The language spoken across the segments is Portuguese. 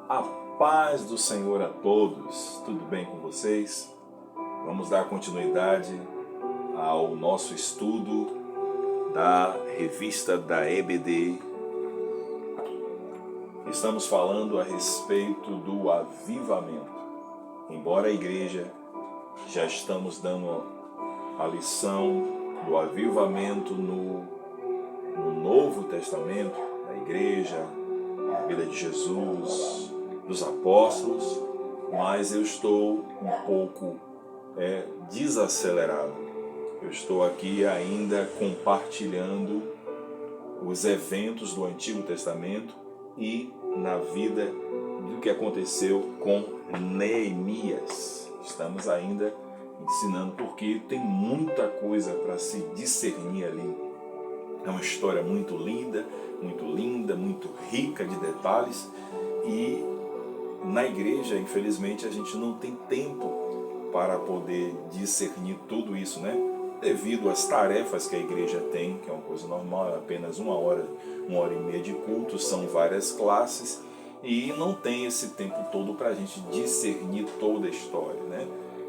A paz do Senhor a todos, tudo bem com vocês? Vamos dar continuidade ao nosso estudo da revista da EBD. Estamos falando a respeito do avivamento. Embora a igreja já estamos dando a lição do avivamento no Novo Testamento, da igreja, na vida de Jesus, dos apóstolos, mas eu estou um pouco desacelerado. Eu estou aqui ainda compartilhando os eventos do Antigo Testamento e na vida do que aconteceu com Neemias. Estamos ainda ensinando porque tem muita coisa para se discernir ali. É uma história muito linda, muito rica de detalhes e na igreja, infelizmente, a gente não tem tempo para poder discernir tudo isso, né? Devido às tarefas que a igreja tem, que é uma coisa normal, é apenas uma hora e meia de culto, são várias classes e não tem esse tempo todo para a gente discernir toda a história, né?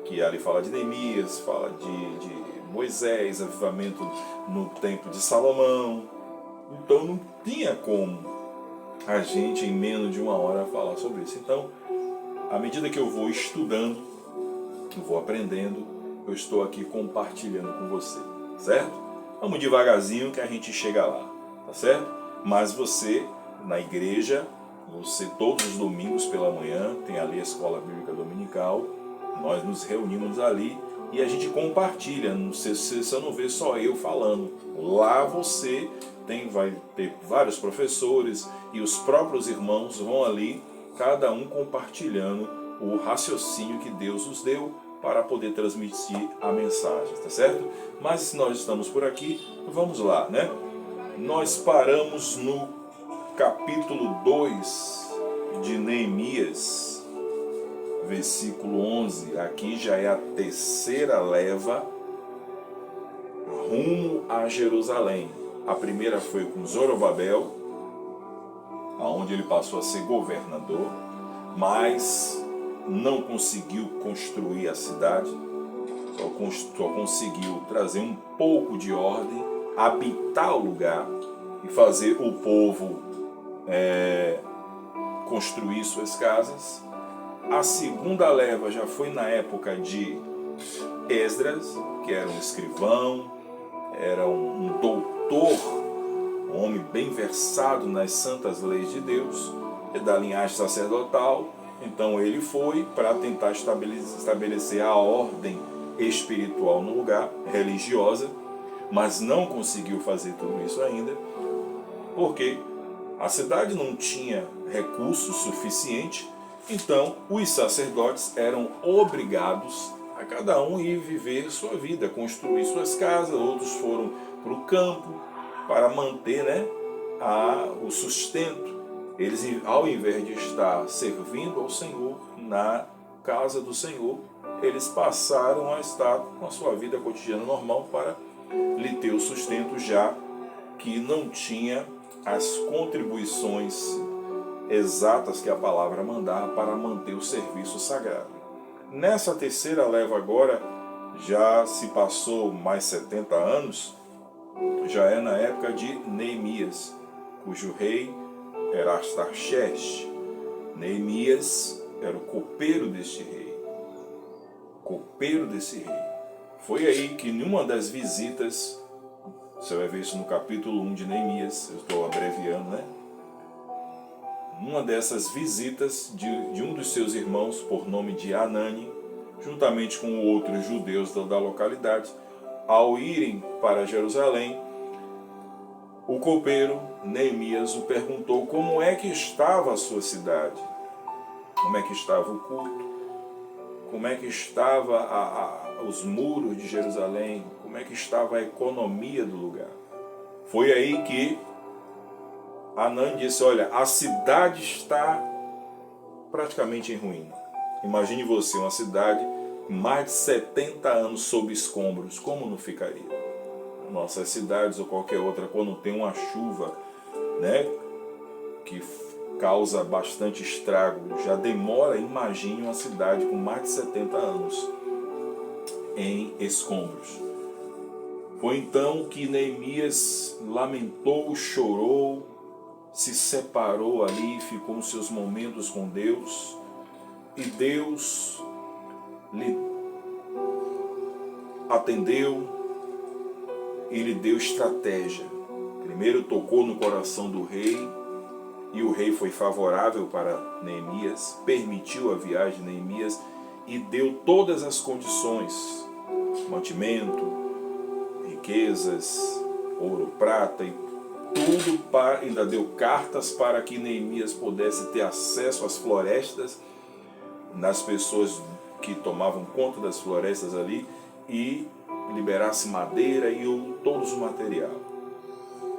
Que ali fala de Neemias, fala de Moisés, avivamento no templo de Salomão. Então não tinha como a gente em menos de uma hora falar sobre isso. Então, à medida que eu vou estudando, eu vou aprendendo, eu estou aqui compartilhando com você, certo? Vamos devagarzinho que a gente chega lá, tá certo? Mas você, na igreja, você todos os domingos pela manhã, tem ali a escola bíblica dominical, nós nos reunimos ali e a gente compartilha, você não vê só eu falando, lá você vai ter vários professores e os próprios irmãos vão ali, cada um compartilhando o raciocínio que Deus nos deu para poder transmitir a mensagem, tá certo? Mas nós estamos por aqui, vamos lá, né? Nós paramos no capítulo 2 de Neemias, versículo 11, aqui já é a terceira leva rumo a Jerusalém. A primeira foi com Zorobabel, onde ele passou a ser governador, mas não conseguiu construir a cidade, só conseguiu trazer um pouco de ordem, habitar o lugar e fazer o povo construir suas casas. A segunda leva já foi na época de Esdras, que era um escrivão, era um doutor, um homem bem versado nas santas leis de Deus, e da linhagem sacerdotal. Então ele foi para tentar estabelecer a ordem espiritual no lugar, religiosa, mas não conseguiu fazer tudo isso ainda, porque a cidade não tinha recursos suficientes. Então, os sacerdotes eram obrigados a cada um ir viver sua vida, construir suas casas. Outros foram para o campo para manter, o sustento. Eles, ao invés de estar servindo ao Senhor na casa do Senhor, eles passaram a estar com a sua vida cotidiana normal para lhe ter o sustento, já que não tinha as contribuições exatas que a palavra mandava para manter o serviço sagrado. Nessa terceira leva agora, já se passou mais 70 anos, já é na época de Neemias, cujo rei era Artaxerxes. Neemias era o copeiro deste rei. Foi aí que numa das visitas, você vai ver isso no capítulo 1 de Neemias, eu estou abreviando, Numa dessas visitas de um dos seus irmãos, por nome de Anani, juntamente com outros judeus da localidade, ao irem para Jerusalém, o copeiro Neemias o perguntou como é que estava a sua cidade, como é que estava o culto, como é que estava os muros de Jerusalém, como é que estava a economia do lugar. Foi aí que Anani disse: olha, a cidade está praticamente em ruína. Imagine você, uma cidade com mais de 70 anos sob escombros, como não ficaria? Nossas cidades ou qualquer outra, quando tem uma chuva, que causa bastante estrago. Já demora, imagine uma cidade com mais de 70 anos em escombros. Foi então que Neemias lamentou, chorou, se separou ali, ficou os seus momentos com Deus, e Deus lhe atendeu e lhe deu estratégia. Primeiro tocou no coração do rei, e o rei foi favorável para Neemias, permitiu a viagem de Neemias e deu todas as condições, mantimento, riquezas, ouro, prata e tudo, ainda deu cartas para que Neemias pudesse ter acesso às florestas, nas pessoas que tomavam conta das florestas ali, e liberasse madeira e todos o material.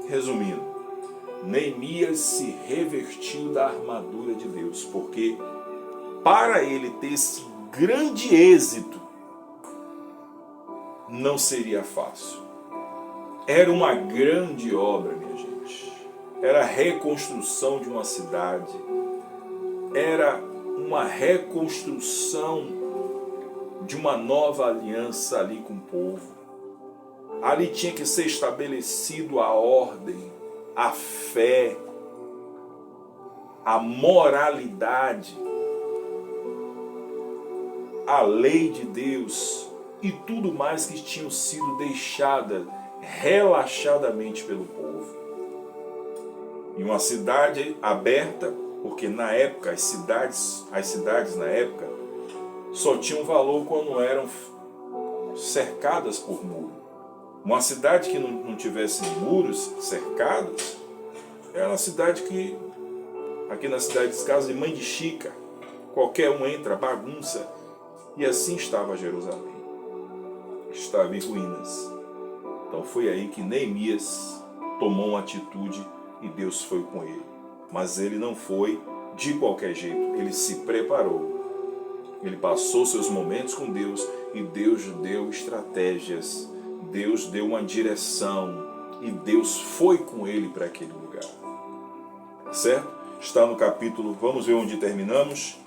Resumindo, Neemias se revestiu da armadura de Deus, porque para ele ter esse grande êxito, não seria fácil. Era uma grande obra, minha gente. Era a reconstrução de uma cidade. Era uma reconstrução de uma nova aliança ali com o povo. Ali tinha que ser estabelecido a ordem, a fé, a moralidade, a lei de Deus e tudo mais que tinham sido deixadas relaxadamente pelo povo. Em uma cidade aberta, porque na época as cidades na época só tinham valor quando eram cercadas por muro. Uma cidade que não tivesse muros cercados era uma cidade que, aqui na cidade de casa de Mãe de Chica, qualquer um entra, bagunça. E assim estava Jerusalém, estava em ruínas. Então foi aí que Neemias tomou uma atitude e Deus foi com ele. Mas ele não foi de qualquer jeito, ele se preparou. Ele passou seus momentos com Deus e Deus deu estratégias, Deus deu uma direção e Deus foi com ele para aquele lugar. Certo? Está no capítulo, vamos ver onde terminamos?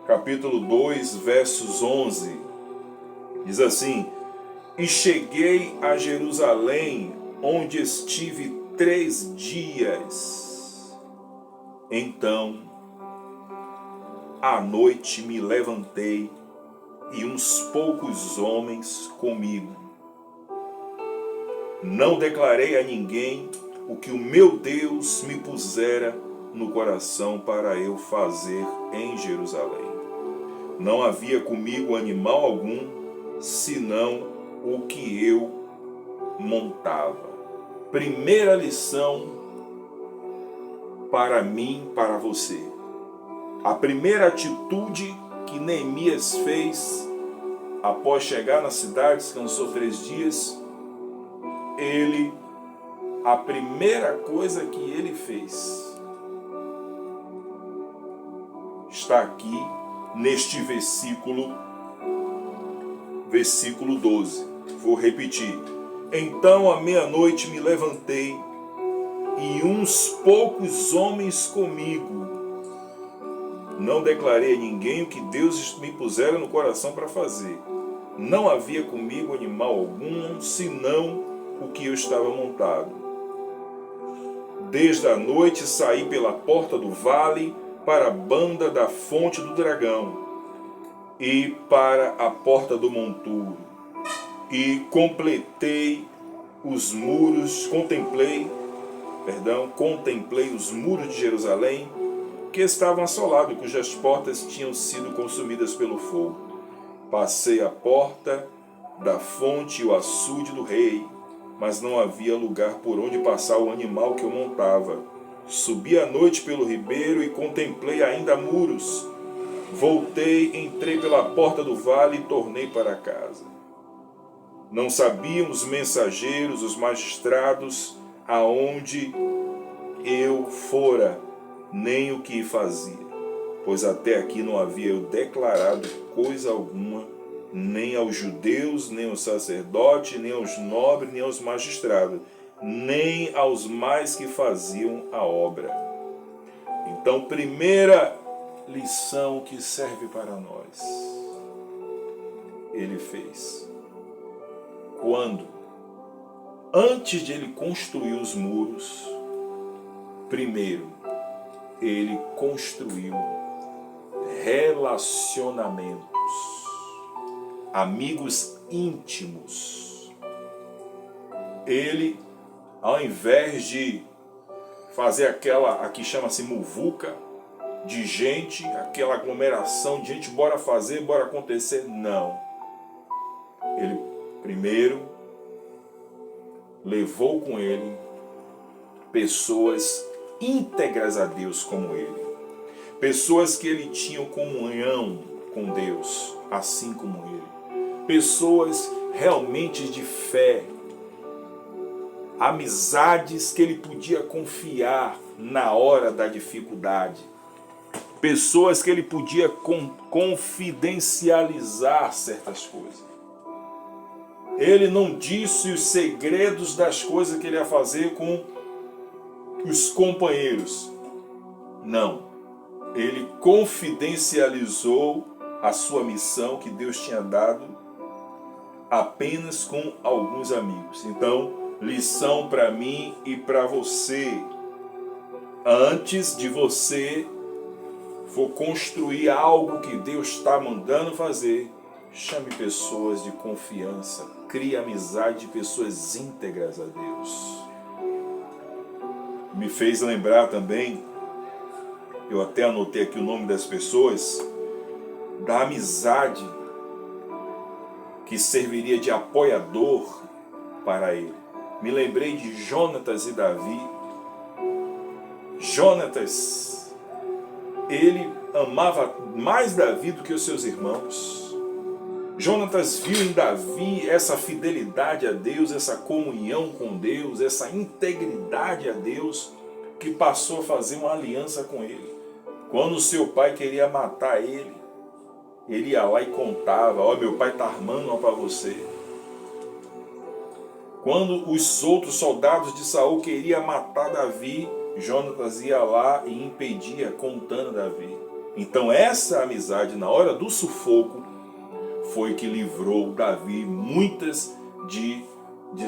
Capítulo 2, versos 11. Diz assim: E cheguei a Jerusalém, onde estive 3 dias. Então, à noite me levantei e uns poucos homens comigo. Não declarei a ninguém o que o meu Deus me pusera no coração para eu fazer em Jerusalém. Não havia comigo animal algum, senão o que eu montava. Primeira lição para mim, para você. A primeira atitude que Neemias fez após chegar na cidade, descansou 3 dias, a primeira coisa que ele fez está aqui neste versículo 12. Vou repetir. Então à meia-noite me levantei e uns poucos homens comigo. Não declarei a ninguém o que Deus me pusera no coração para fazer. Não havia comigo animal algum, senão o que eu estava montado. Desde a noite saí pela porta do vale para a banda da fonte do dragão e para a porta do monturo. E contemplei os muros de Jerusalém, que estavam assolados, cujas portas tinham sido consumidas pelo fogo. Passei a porta da fonte e o açude do rei, mas não havia lugar por onde passar o animal que eu montava. Subi à noite pelo ribeiro e contemplei ainda muros. Voltei, entrei pela porta do vale e tornei para casa. Não sabiam os mensageiros, os magistrados, aonde eu fora, nem o que fazia, pois até aqui não havia eu declarado coisa alguma, nem aos judeus, nem aos sacerdotes, nem aos nobres, nem aos magistrados, nem aos mais que faziam a obra. Então, primeira lição que serve para nós, ele fez. Quando, antes de ele construir os muros, primeiro, ele construiu relacionamentos, amigos íntimos. Ele, ao invés de fazer aquela, aqui chama-se muvuca, de gente, aquela aglomeração de gente, bora fazer, bora acontecer, não. Ele primeiro levou com ele pessoas íntegras a Deus como ele. Pessoas que ele tinha comunhão com Deus, assim como ele. Pessoas realmente de fé. Amizades que ele podia confiar na hora da dificuldade. Pessoas que ele podia confidencializar certas coisas. Ele não disse os segredos das coisas que ele ia fazer com os companheiros. Não. Ele confidencializou a sua missão que Deus tinha dado apenas com alguns amigos. Então, lição para mim e para você. Antes de você for construir algo que Deus está mandando fazer, chame pessoas de confiança. Crie amizade de pessoas íntegras a Deus. Me fez lembrar também, eu até anotei aqui o nome das pessoas, da amizade que serviria de apoiador para ele. Me lembrei de Jonatas e Davi. Jonatas, ele amava mais Davi do que os seus irmãos. Jonatas viu em Davi essa fidelidade a Deus, essa comunhão com Deus, essa integridade a Deus, que passou a fazer uma aliança com ele. Quando seu pai queria matar ele, ele ia lá e contava: ó, meu pai está armando uma para você. Quando os outros soldados de Saul queriam matar Davi, Jonatas ia lá e impedia, contando Davi. Então essa amizade, na hora do sufoco, foi que livrou Davi muitas de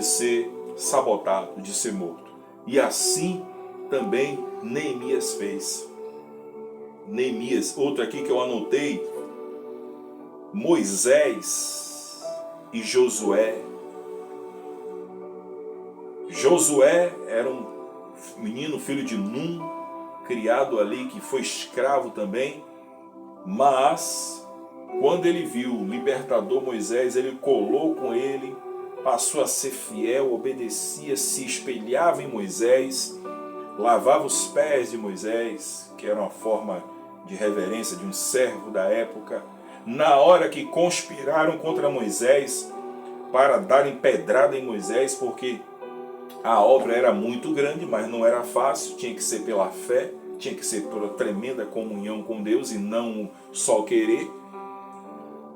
ser sabotado, de ser morto. E assim também Neemias fez. Neemias, outro aqui que eu anotei, Moisés e Josué. Josué era um menino, filho de Num, criado ali, que foi escravo também, mas quando ele viu o libertador Moisés, ele colou com ele, passou a ser fiel, obedecia, se espelhava em Moisés, lavava os pés de Moisés, que era uma forma de reverência de um servo da época. Na hora que conspiraram contra Moisés para darem pedrada em Moisés, porque a obra era muito grande, mas não era fácil, tinha que ser pela fé, tinha que ser por tremenda comunhão com Deus e não só querer.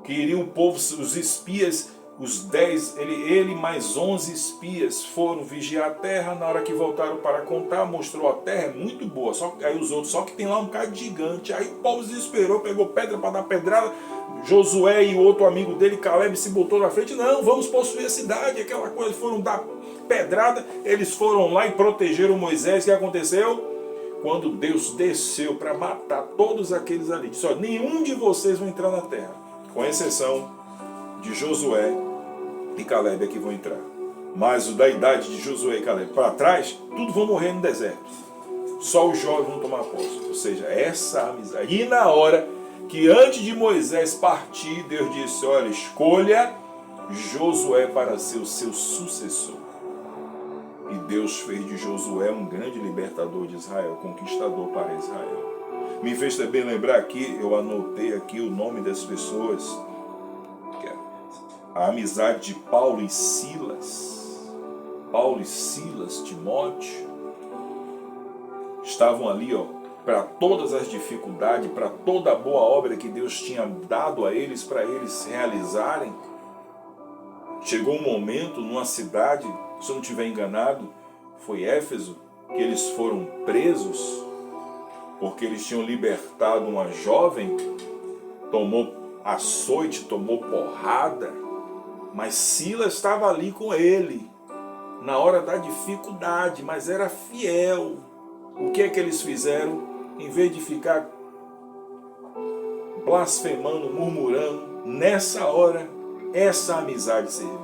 Queria o povo, os espias, os 10, ele mais 11 espias foram vigiar a terra. Na hora que voltaram para contar, mostrou a terra é muito boa, só aí os outros, só que tem lá um cara gigante. Aí o povo desesperou, pegou pedra para dar pedrada. Josué e o outro amigo dele, Caleb, se botou na frente. Não, vamos possuir a cidade, aquela coisa. Foram dar pedrada, eles foram lá e protegeram Moisés. O que aconteceu? Quando Deus desceu para matar todos aqueles ali, disse: ó, nenhum de vocês vai entrar na terra, com exceção de Josué e Caleb, que vão entrar. Mas o da idade de Josué e Caleb para trás, tudo vão morrer no deserto. Só os jovens vão tomar posse. Ou seja, essa amizade. E na hora que antes de Moisés partir, Deus disse: olha, escolha Josué para ser o seu sucessor. E Deus fez de Josué um grande libertador de Israel, conquistador para Israel. Me fez também lembrar aqui, eu anotei aqui o nome das pessoas, que é a amizade de Paulo e Silas. Paulo e Silas, Timóteo, estavam ali, ó, para todas as dificuldades, para toda a boa obra que Deus tinha dado a eles, para eles realizarem. Chegou um momento numa cidade, se eu não estiver enganado, foi Éfeso, que eles foram presos porque eles tinham libertado uma jovem, tomou açoite, tomou porrada, mas Silas estava ali com ele, na hora da dificuldade, mas era fiel. O que é que eles fizeram? Em vez de ficar blasfemando, murmurando, nessa hora, essa amizade serviu.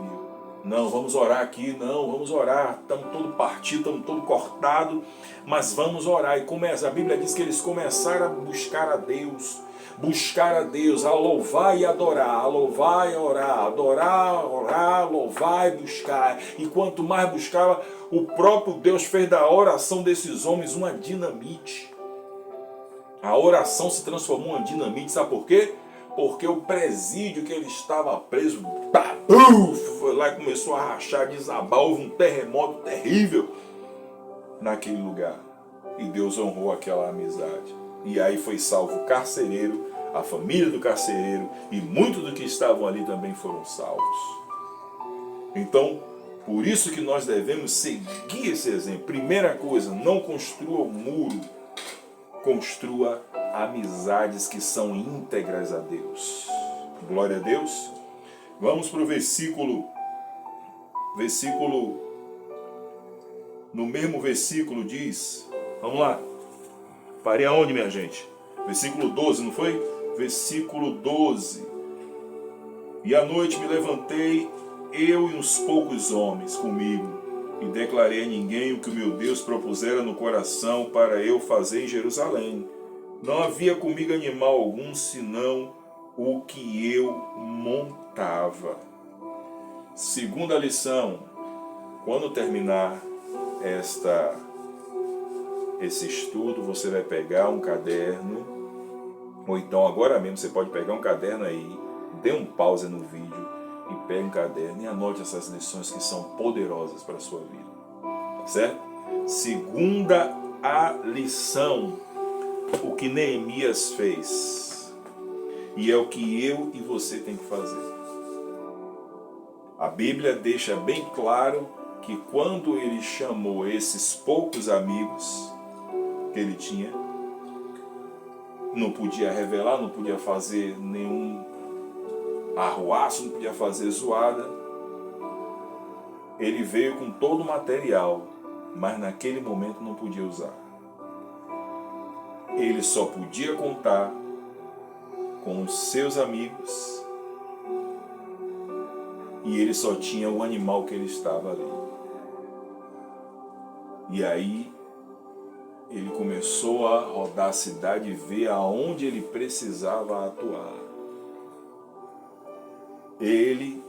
Não, vamos orar aqui, não, vamos orar, estamos todo partido, estamos todo cortado, mas vamos orar. E começa, a Bíblia diz que eles começaram a buscar a Deus, a louvar e adorar, a louvar e orar, adorar, orar, louvar e buscar. E quanto mais buscava, o próprio Deus fez da oração desses homens uma dinamite. A oração se transformou em uma dinamite, sabe por quê? Porque o presídio que ele estava preso, foi lá e começou a rachar, desabar, houve um terremoto terrível naquele lugar. E Deus honrou aquela amizade. E aí foi salvo o carcereiro, a família do carcereiro, e muitos dos que estavam ali também foram salvos. Então, por isso que nós devemos seguir esse exemplo. Primeira coisa, não construa um muro, construa amizades que são íntegras a Deus. Glória a Deus. Vamos para o versículo, no mesmo versículo diz, vamos lá, parei aonde, minha gente? Versículo 12, não foi? Versículo 12. E à noite me levantei, eu e uns poucos homens comigo, e declarei a ninguém o que o meu Deus propusera no coração para eu fazer em Jerusalém. Não havia comigo animal algum, senão o que eu montava. Segunda lição, quando terminar esse estudo, você vai pegar um caderno, ou então agora mesmo você pode pegar um caderno aí, dê um pause no vídeo e pegue um caderno e anote essas lições que são poderosas para a sua vida. Certo? Segunda a lição, o que Neemias fez. E é o que eu e você tem que fazer. A Bíblia deixa bem claro que quando ele chamou esses poucos amigos que ele tinha, não podia revelar, não podia fazer nenhum arruaço, não podia fazer zoada. Ele veio com todo o material, mas naquele momento não podia usar. Ele só podia contar com os seus amigos e ele só tinha o animal que ele estava ali. E aí ele começou a rodar a cidade e ver aonde ele precisava atuar. Ele,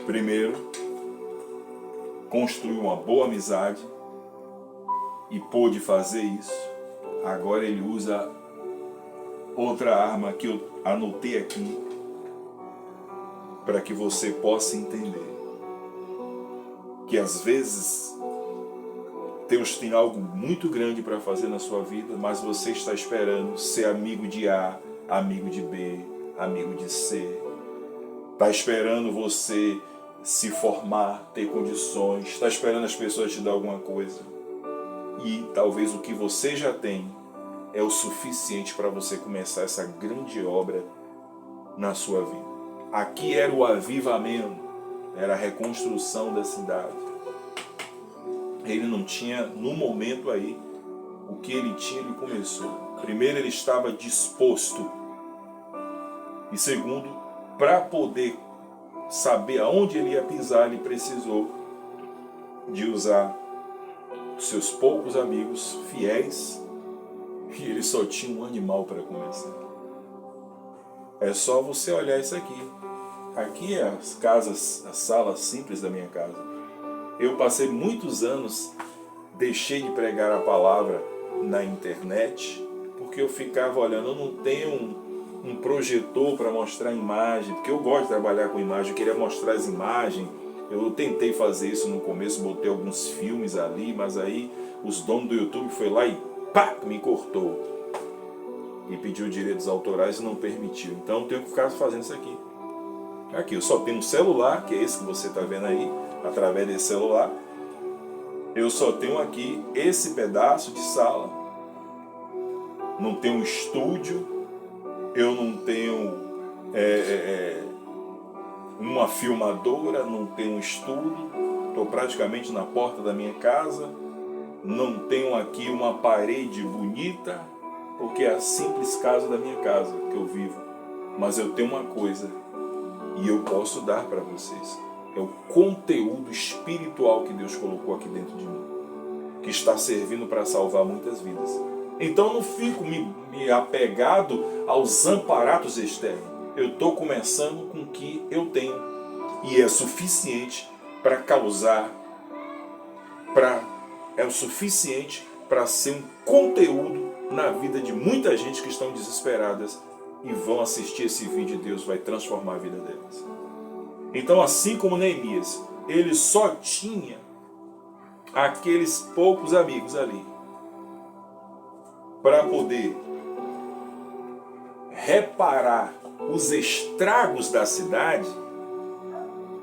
primeiro, construiu uma boa amizade e pôde fazer isso. Agora ele usa outra arma que eu anotei aqui para que você possa entender que às vezes Deus tem algo muito grande para fazer na sua vida, mas você está esperando ser amigo de A, amigo de B, amigo de C. Está esperando você se formar, ter condições, está esperando as pessoas te dar alguma coisa. E talvez o que você já tem é o suficiente para você começar essa grande obra na sua vida. Aqui era o avivamento, era a reconstrução da cidade. Ele não tinha, no momento aí, o que ele tinha, ele começou. Primeiro, ele estava disposto. E segundo, para poder saber aonde ele ia pisar, ele precisou de usar seus poucos amigos fiéis, e ele só tinha um animal para começar. É só você olhar isso aqui. Aqui é as casas, a sala simples da minha casa. Eu passei muitos anos, deixei de pregar a palavra na internet, porque eu ficava olhando, eu não tenho um projetor para mostrar imagem, porque eu gosto de trabalhar com imagem, eu queria mostrar as imagens. Eu tentei fazer isso no começo, botei alguns filmes ali, mas aí os donos do YouTube foi lá e pá, me cortou. E pediu direitos autorais e não permitiu. Então eu tenho que ficar fazendo isso aqui. Aqui, eu só tenho um celular, que é esse que você está vendo aí, através desse celular. Eu só tenho aqui esse pedaço de sala não tenho um estúdio, eu não tenho uma filmadora, não tenho um estúdio, estou praticamente na porta da minha casa, não tenho aqui uma parede bonita, porque é a simples casa da minha casa que eu vivo. Mas eu tenho uma coisa e eu posso dar para vocês. É o conteúdo espiritual que Deus colocou aqui dentro de mim, que está servindo para salvar muitas vidas. Então não fico me apegado aos amparatos externos. Eu estou começando com o que eu tenho. E é suficiente para causar, é o suficiente para ser um conteúdo na vida de muita gente que estão desesperadas e vão assistir esse vídeo e Deus vai transformar a vida delas. Então, assim como Neemias, ele só tinha aqueles poucos amigos ali para poder reparar os estragos da cidade,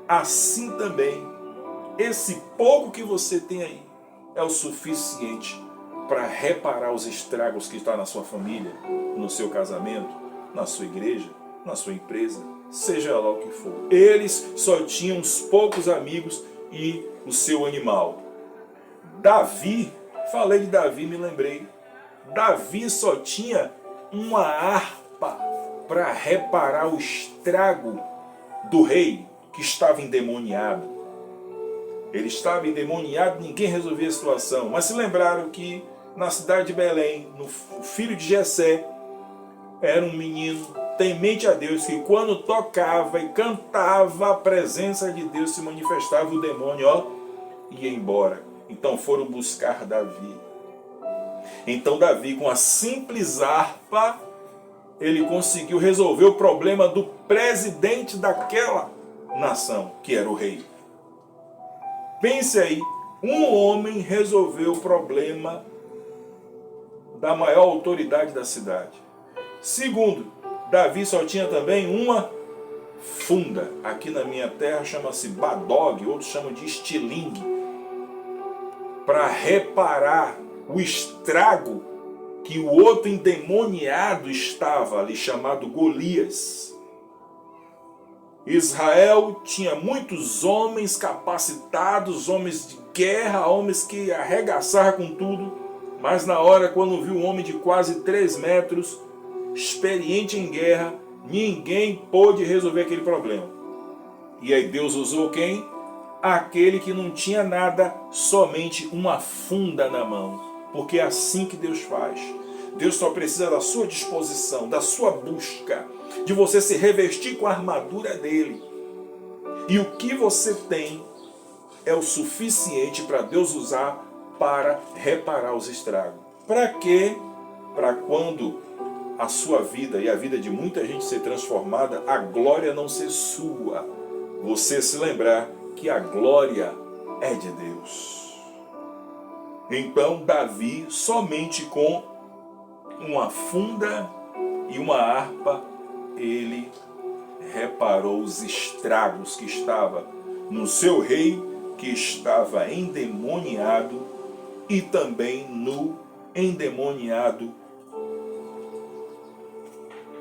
assim também, esse pouco que você tem aí é o suficiente para reparar os estragos que estão na sua família, no seu casamento, na sua igreja, na sua empresa, seja lá o que for. Eles só tinham uns poucos amigos e o seu animal. Davi, falei de Davi, me lembrei. Davi só tinha uma harpa para reparar o estrago do rei que estava endemoniado. Ele estava endemoniado, ninguém resolvia a situação. Mas se lembraram que na cidade de Belém, o filho de Jessé era um menino temente a Deus, que quando tocava e cantava, a presença de Deus se manifestava, o demônio ia embora. Então foram buscar Davi. Então Davi, com a simples harpa, ele conseguiu resolver o problema do presidente daquela nação, que era o rei. Pense aí, um homem resolveu o problema da maior autoridade da cidade. Segundo, Davi só tinha também uma funda. Aqui na minha terra chama-se badog, outros chamam de estilingue, para reparar o estrago que o outro endemoniado estava ali, chamado Golias. Israel tinha muitos homens capacitados, homens de guerra, homens que arregaçavam com tudo, mas na hora, quando viu um homem de quase 3 metros, experiente em guerra, ninguém pôde resolver aquele problema. E aí Deus usou quem? Aquele que não tinha nada, somente uma funda na mão. Porque é assim que Deus faz. Deus só precisa da sua disposição, da sua busca, de você se revestir com a armadura dele. E o que você tem é o suficiente para Deus usar para reparar os estragos. Para quê? Para quando a sua vida e a vida de muita gente ser transformada, a glória não ser sua. Você se lembrar que a glória é de Deus. Então Davi, somente com uma funda e uma harpa, ele reparou os estragos que estava no seu rei, que estava endemoniado, e também no endemoniado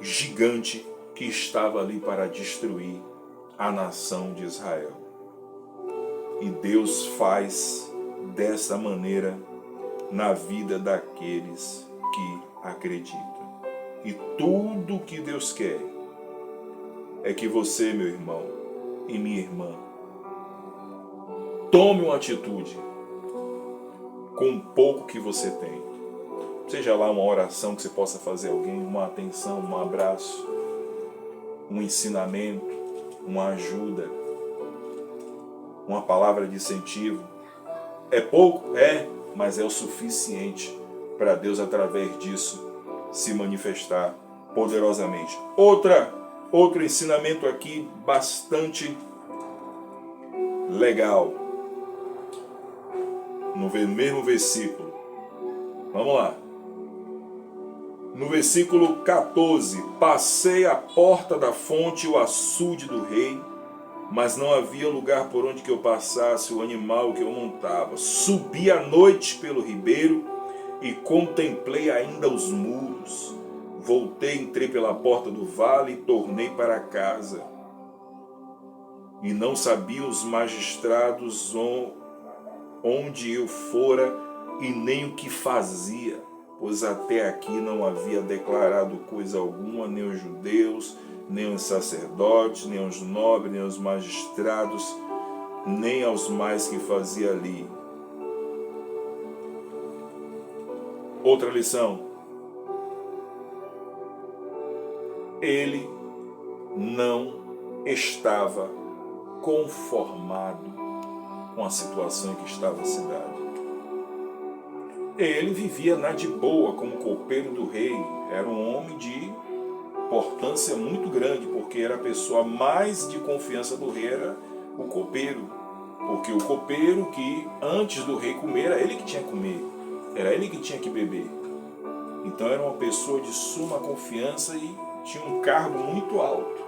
gigante que estava ali para destruir a nação de Israel. E Deus faz dessa maneira na vida daqueles que acreditam. E tudo que Deus quer é que você, meu irmão e minha irmã, tome uma atitude com o pouco que você tem. Seja lá uma oração que você possa fazer a alguém, uma atenção, um abraço, um ensinamento, uma ajuda, uma palavra de incentivo. É pouco? É, mas é o suficiente para Deus, através disso, se manifestar poderosamente. Outro ensinamento aqui bastante legal. No mesmo versículo. Vamos lá. No versículo 14. Passei a porta da fonte e o açude do rei, mas não havia lugar por onde que eu passasse o animal que eu montava. Subi à noite pelo ribeiro e contemplei ainda os muros. Voltei, entrei pela porta do vale e tornei para casa. E não sabiam os magistrados onde eu fora e nem o que fazia, pois até aqui não havia declarado coisa alguma, nem os judeus, nem os sacerdotes, nem os nobres, nem os magistrados, nem aos mais que fazia ali. Outra lição. Ele não estava conformado com a situação em que estava a cidade. Ele vivia na de boa como copeiro do rei. Era um homem de importância muito grande, porque era a pessoa mais de confiança do rei, era o copeiro. Porque o copeiro que antes do rei comer, era ele que tinha que comer, era ele que tinha que beber. Então era uma pessoa de suma confiança e tinha um cargo muito alto.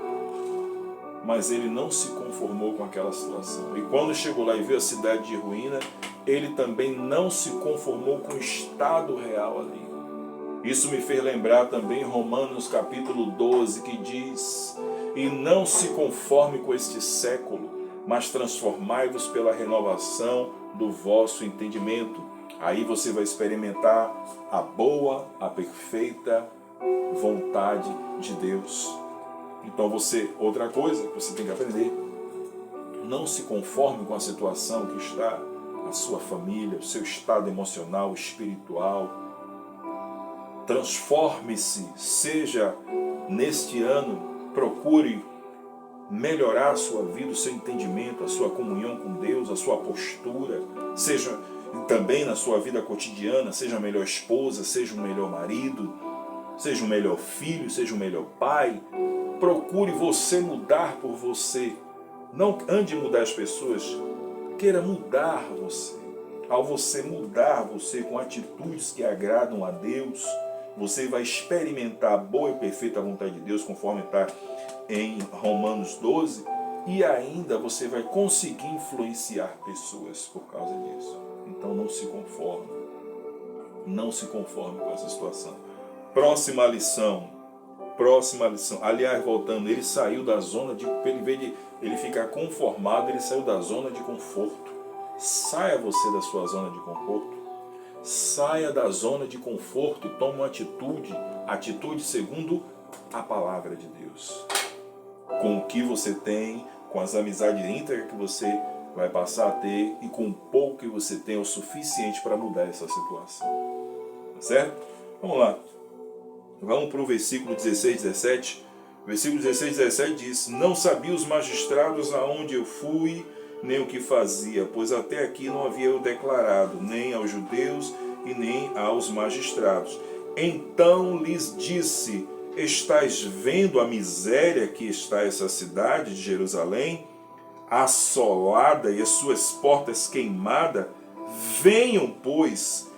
Mas ele não se conformou com aquela situação. E quando chegou lá e viu a cidade de ruína, ele também não se conformou com o estado real ali. Isso me fez lembrar também Romanos capítulo 12, que diz: e não se conforme com este século, mas transformai-vos pela renovação do vosso entendimento. Aí você vai experimentar a boa, a perfeita vontade de Deus. Então outra coisa que você tem que aprender: não se conforme com a situação que está a sua família, o seu estado emocional, espiritual. Transforme-se, seja neste ano, procure melhorar a sua vida, o seu entendimento, a sua comunhão com Deus, a sua postura, seja também na sua vida cotidiana, seja a melhor esposa, seja o melhor marido, seja o melhor filho, seja o melhor pai. Procure você mudar por você. Não ande mudar as pessoas, queira mudar você. Ao você mudar você com atitudes que agradam a Deus, você vai experimentar a boa e perfeita vontade de Deus, conforme está em Romanos 12, e ainda você vai conseguir influenciar pessoas por causa disso. Então não se conforme. Não se conforme com essa situação. Próxima lição. Aliás, voltando, ele saiu da zona de... Em vez de ele ficar conformado, ele saiu da zona de conforto. Saia você da sua zona de conforto. Saia da zona de conforto e tome uma atitude segundo a palavra de Deus. Com o que você tem, com as amizades íntegras que você vai passar a ter e com o pouco que você tem é o suficiente para mudar essa situação. Tá certo? Vamos lá. Vamos para o versículo 16, 17. Versículo 16, 17 diz: não sabia os magistrados aonde eu fui, nem o que fazia, pois até aqui não havia eu declarado, nem aos judeus e nem aos magistrados. Então lhes disse: estais vendo a miséria que está essa cidade de Jerusalém, assolada e as suas portas queimadas? Venham, pois,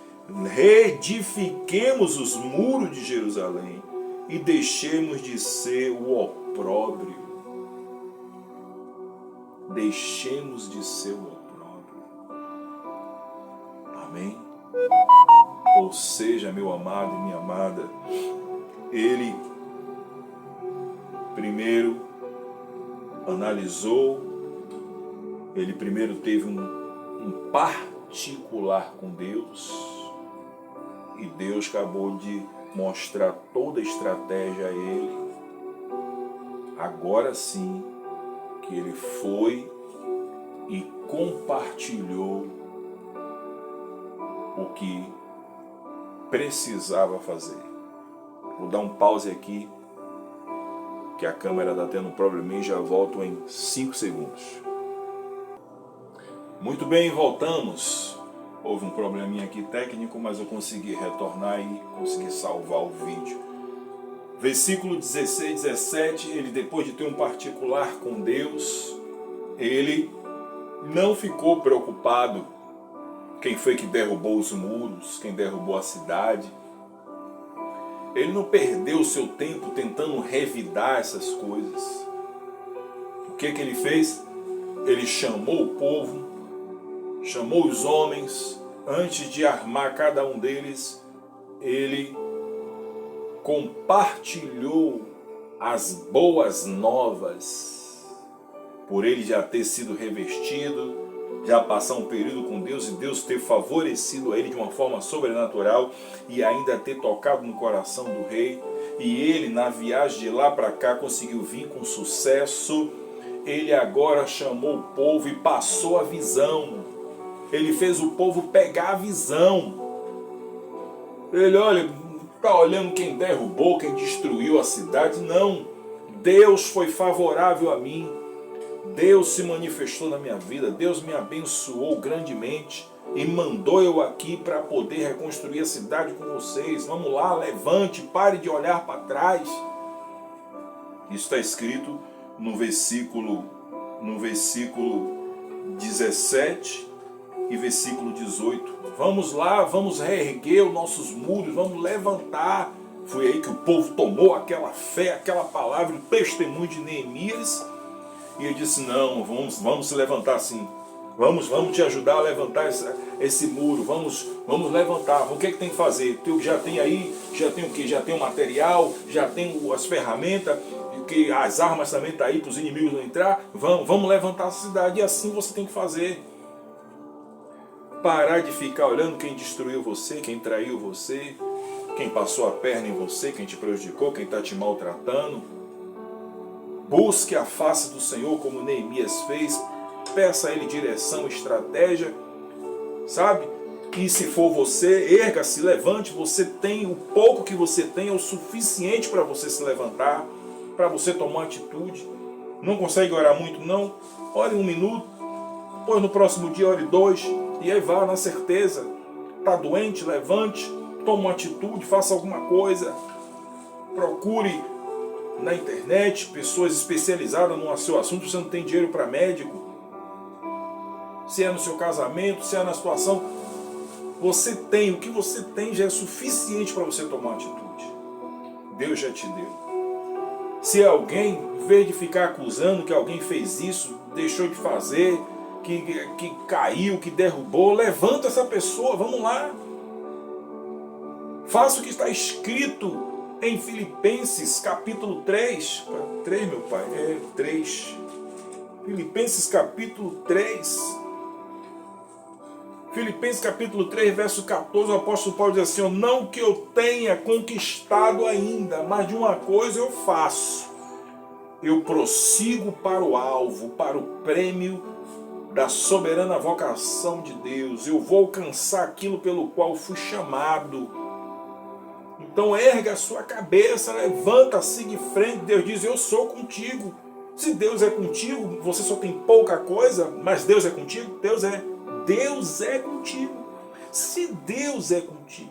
reedifiquemos os muros de Jerusalém e deixemos de ser o opróbrio. Deixemos de ser o opróbrio. Amém? Ou seja, meu amado e minha amada, ele primeiro analisou, ele primeiro teve um particular com Deus, e Deus acabou de mostrar toda a estratégia a ele. Agora sim que ele foi e compartilhou o que precisava fazer. Vou dar um pause aqui, que a câmera está tendo um probleminha, e já volto em 5 segundos. Muito bem, voltamos. Houve um probleminha aqui técnico, mas eu consegui retornar e consegui salvar o vídeo. Versículo 16, 17, ele depois de ter um particular com Deus, ele não ficou preocupado quem foi que derrubou os muros, quem derrubou a cidade. Ele não perdeu o seu tempo tentando revidar essas coisas. O que ele fez? Ele chamou o povo, chamou os homens, antes de armar cada um deles, ele compartilhou as boas novas, por ele já ter sido revestido, já passar um período com Deus e Deus ter favorecido a ele de uma forma sobrenatural e ainda ter tocado no coração do rei. E ele, na viagem de lá para cá, conseguiu vir com sucesso. Ele agora chamou o povo e passou a visão. Ele fez o povo pegar a visão. Ele, olha, está olhando quem derrubou, quem destruiu a cidade. Não, Deus foi favorável a mim. Deus se manifestou na minha vida, Deus me abençoou grandemente e mandou eu aqui para poder reconstruir a cidade com vocês. Vamos lá, levante, pare de olhar para trás. Isso está escrito no versículo 17 e versículo 18. Vamos lá, vamos reerguer os nossos muros, vamos levantar. Foi aí que o povo tomou aquela fé, aquela palavra, o testemunho de Neemias. E ele disse, não, vamos se levantar assim. Vamos te ajudar a levantar esse muro. Vamos levantar. O que é que tem que fazer? Tu já tem aí, já tem o quê? Já tem o material, já tem as ferramentas, que as armas também estão aí para os inimigos não entrar. Vamos levantar a cidade. E assim você tem que fazer. Parar de ficar olhando quem destruiu você, quem traiu você, quem passou a perna em você, quem te prejudicou, quem está te maltratando. Busque a face do Senhor como Neemias fez. Peça a Ele direção, estratégia. Sabe? E se for você, erga-se, levante. Você tem, o pouco que você tem é o suficiente para você se levantar, para você tomar atitude. Não consegue orar muito? Não. Ore 1 minuto. Depois no próximo dia ore 2. E aí vá na certeza. Está doente? Levante. Toma uma atitude, faça alguma coisa. Procure na internet pessoas especializadas no seu assunto. Você não tem dinheiro para médico, se é no seu casamento, se é na situação, você tem, o que você tem já é suficiente para você tomar atitude. Deus já te deu. Se alguém, em vez de ficar acusando que alguém fez isso, deixou de fazer, que caiu, que derrubou, levanta essa pessoa, vamos lá. Faça o que está escrito em Filipenses capítulo 3, 3 meu pai, 3, Filipenses capítulo 3, Filipenses capítulo 3, verso 14, o apóstolo Paulo diz assim, não que eu tenha conquistado ainda, mas de uma coisa eu faço, eu prossigo para o alvo, para o prêmio da soberana vocação de Deus, eu vou alcançar aquilo pelo qual fui chamado. Então erga a sua cabeça, levanta, siga em frente. Deus diz, eu sou contigo. Se Deus é contigo, você só tem pouca coisa, mas Deus é contigo? Deus é contigo. Se Deus é contigo,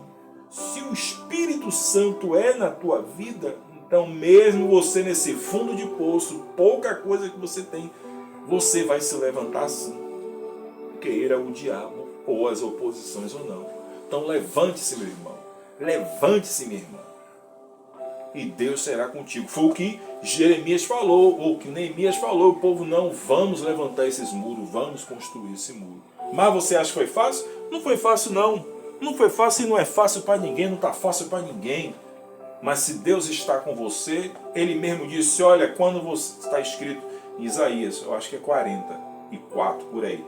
se o Espírito Santo é na tua vida, então mesmo você nesse fundo de poço, pouca coisa que você tem, você vai se levantar sim. Queira o diabo ou as oposições ou não. Então levante-se, meu irmão. Levante-se, minha irmã, e Deus será contigo. Foi o que Jeremias falou, ou que Neemias falou. O povo, não, vamos levantar esses muros, vamos construir esse muro. Mas você acha que foi fácil? Não foi fácil, não. Não foi fácil e não é fácil para ninguém, não está fácil para ninguém. Mas se Deus está com você, Ele mesmo disse, olha, quando você está escrito em Isaías, eu acho que é 44, por aí.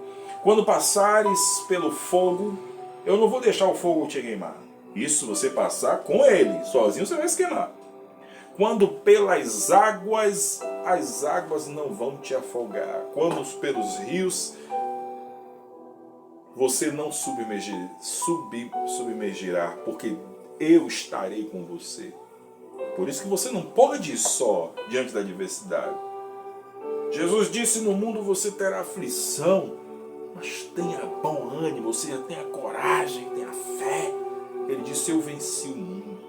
Quando passares pelo fogo, eu não vou deixar o fogo te queimar. Isso você passar com ele, sozinho você vai se queimar. Quando pelas águas, as águas não vão te afogar. Quando pelos rios, você não submergirá, porque eu estarei com você. Por isso que você não pode ir só diante da adversidade. Jesus disse, no mundo você terá aflição, mas tenha bom ânimo, você já tenha coragem, tenha fé. Ele disse, eu venci o mundo.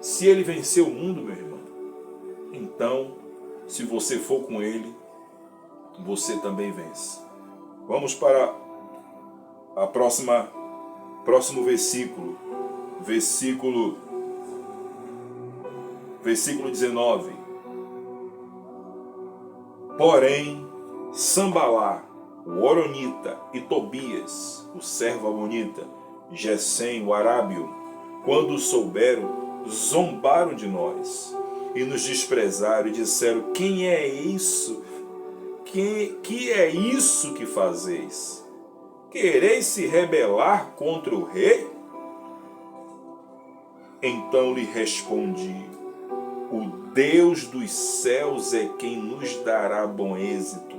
Se ele venceu o mundo, meu irmão, então, se você for com ele, você também vence. Vamos para a próximo versículo. Versículo 19. Porém, Sambalá, o Horonita, e Tobias, o servo amonita, Gesem, o arábio, quando souberam, zombaram de nós e nos desprezaram e disseram: quem é isso? Que é isso que fazeis? Quereis se rebelar contra o rei? Então lhe respondi: o Deus dos céus é quem nos dará bom êxito.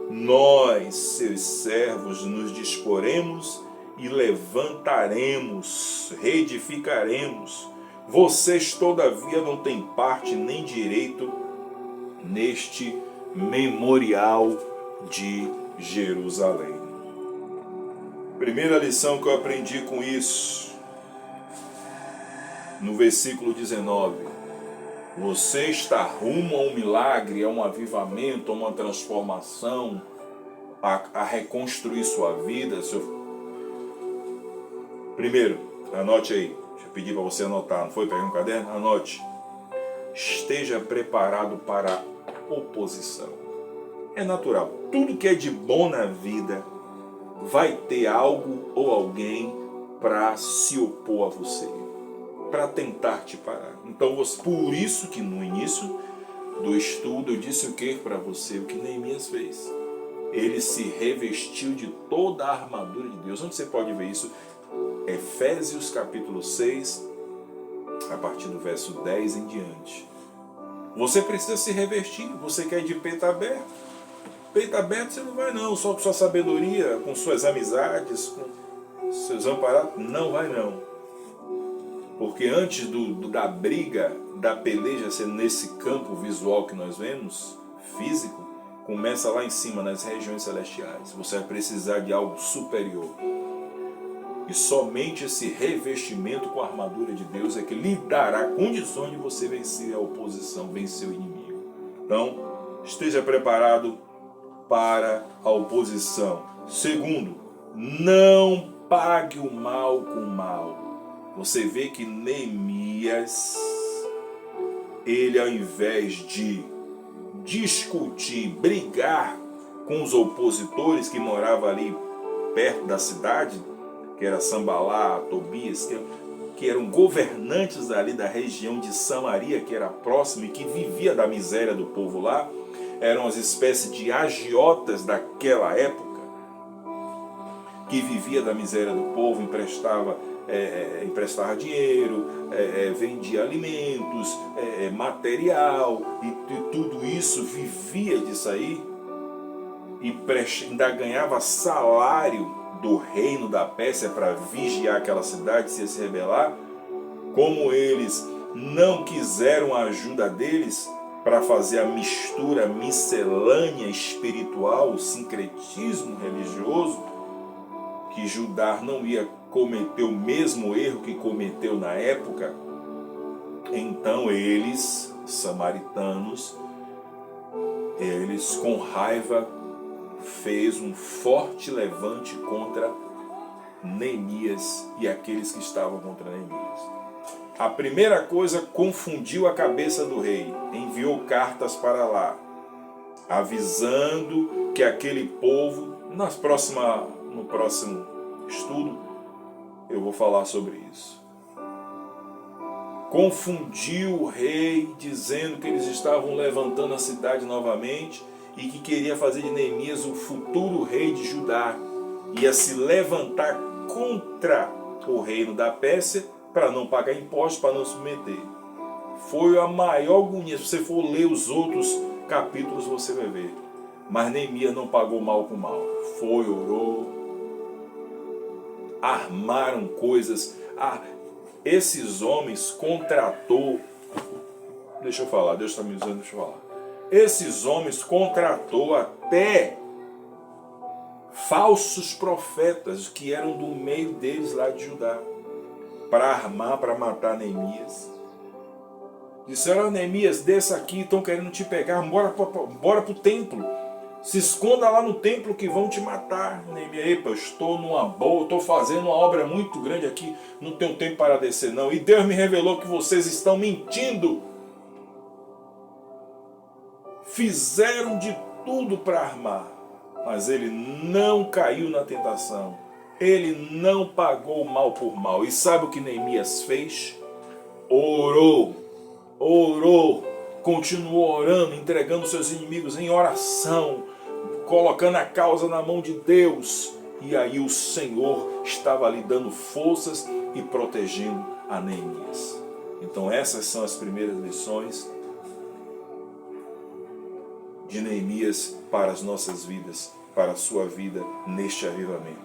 Nós, seus servos, nos disporemos e levantaremos, reedificaremos. Vocês, todavia, não têm parte nem direito neste memorial de Jerusalém. Primeira lição que eu aprendi com isso, no versículo 19. Você está rumo a um milagre, a um avivamento, a uma transformação, a reconstruir sua vida. Primeiro, anote aí. Deixa eu pedir para você anotar. Não foi pegar um caderno? Anote. Esteja preparado para a oposição. É natural. Tudo que é de bom na vida vai ter algo ou alguém para se opor a você, para tentar te parar. Então, por isso que no início do estudo eu disse o que para você? O que Neemias fez. Ele se revestiu de toda a armadura de Deus. Onde você pode ver isso? Efésios capítulo 6, a partir do verso 10 em diante. Você precisa se revestir. Você quer ir de peito aberto? Peito aberto você não vai não. Só com sua sabedoria, com suas amizades, com seus amparados. Não vai não. Porque antes da briga, da peleja ser nesse campo visual que nós vemos, físico, começa lá em cima, nas regiões celestiais. Você vai precisar de algo superior. E somente esse revestimento com a armadura de Deus é que lhe dará condições de você vencer a oposição, vencer o inimigo. Então, esteja preparado para a oposição. Segundo, não pague o mal com o mal. Você vê que Neemias, ele ao invés de discutir, brigar com os opositores que moravam ali perto da cidade, que era Sambalá, Tobias, que eram governantes ali da região de Samaria, que era próxima e que vivia da miséria do povo lá, eram as espécies de agiotas daquela época, que vivia da miséria do povo, emprestava dinheiro, vendia alimentos, material, e tudo isso vivia disso aí, e ainda ganhava salário do reino da Pérsia para vigiar aquela cidade, se ia se rebelar. Como eles não quiseram a ajuda deles para fazer a mistura miscelânea espiritual, o sincretismo religioso, que Judá não ia cometer o mesmo erro que cometeu na época, então eles, samaritanos, eles com raiva fez um forte levante contra Neemias e aqueles que estavam contra Neemias. A primeira coisa, confundiu a cabeça do rei, enviou cartas para lá, avisando que aquele povo, no próximo estudo, eu vou falar sobre isso. Confundiu o rei, dizendo que eles estavam levantando a cidade novamente e que queria fazer de Neemias o futuro rei de Judá. Ia se levantar contra o reino da Pérsia para não pagar impostos, para não se submeter. Foi a maior agonia. Se você for ler os outros capítulos, você vai ver. Mas Neemias não pagou mal com mal. Foi, orou. Armaram coisas. Esses homens contratou. Deixa eu falar, Deus está me usando, deixa eu falar. Esses homens contratou até falsos profetas que eram do meio deles lá de Judá, para armar, para matar Neemias. Disseram: Neemias, desça aqui, estão querendo te pegar, bora para o templo. Se esconda lá no templo que vão te matar. Neemias: epa, eu estou numa boa, estou fazendo uma obra muito grande aqui, não tenho tempo para descer não. E Deus me revelou que vocês estão mentindo. Fizeram de tudo para armar. mas ele não caiu na tentação. Ele não pagou mal por mal. E sabe o que Neemias fez? Orou, continuou orando, entregando seus inimigos em oração, colocando a causa na mão de Deus. E aí o Senhor estava lhe dando forças e protegendo a Neemias. Então essas são as primeiras lições de Neemias para as nossas vidas, para a sua vida neste avivamento.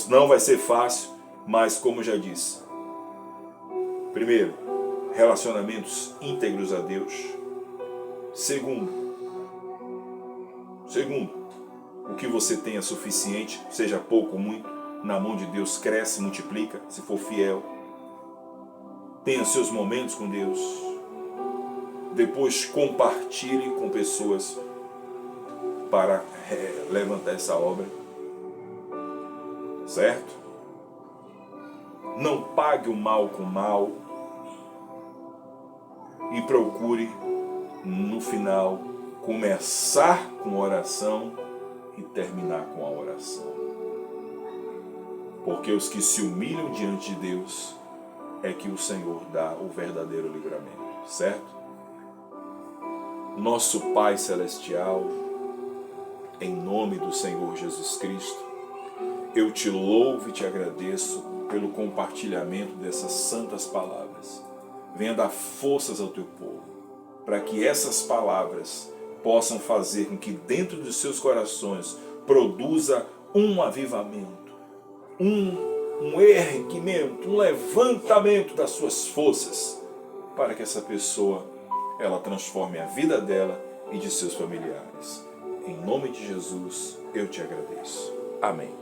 Não vai ser fácil, mas como já disse, primeiro, relacionamentos íntegros a Deus. Segundo, o que você tem é suficiente, seja pouco ou muito, na mão de Deus cresce, multiplica, se for fiel. Tenha seus momentos com Deus. Depois compartilhe com pessoas para levantar essa obra. Certo? Não pague o mal com o mal. E procure, no final, começar com oração e terminar com a oração. Porque os que se humilham diante de Deus é que o Senhor dá o verdadeiro livramento, certo? Nosso Pai Celestial, em nome do Senhor Jesus Cristo, eu te louvo e te agradeço pelo compartilhamento dessas santas palavras. Venha dar forças ao teu povo, para que essas palavras possam fazer com que dentro dos seus corações produza um avivamento, um erguimento, um levantamento das suas forças, para que essa pessoa ela transforme a vida dela e de seus familiares. Em nome de Jesus, eu te agradeço. Amém.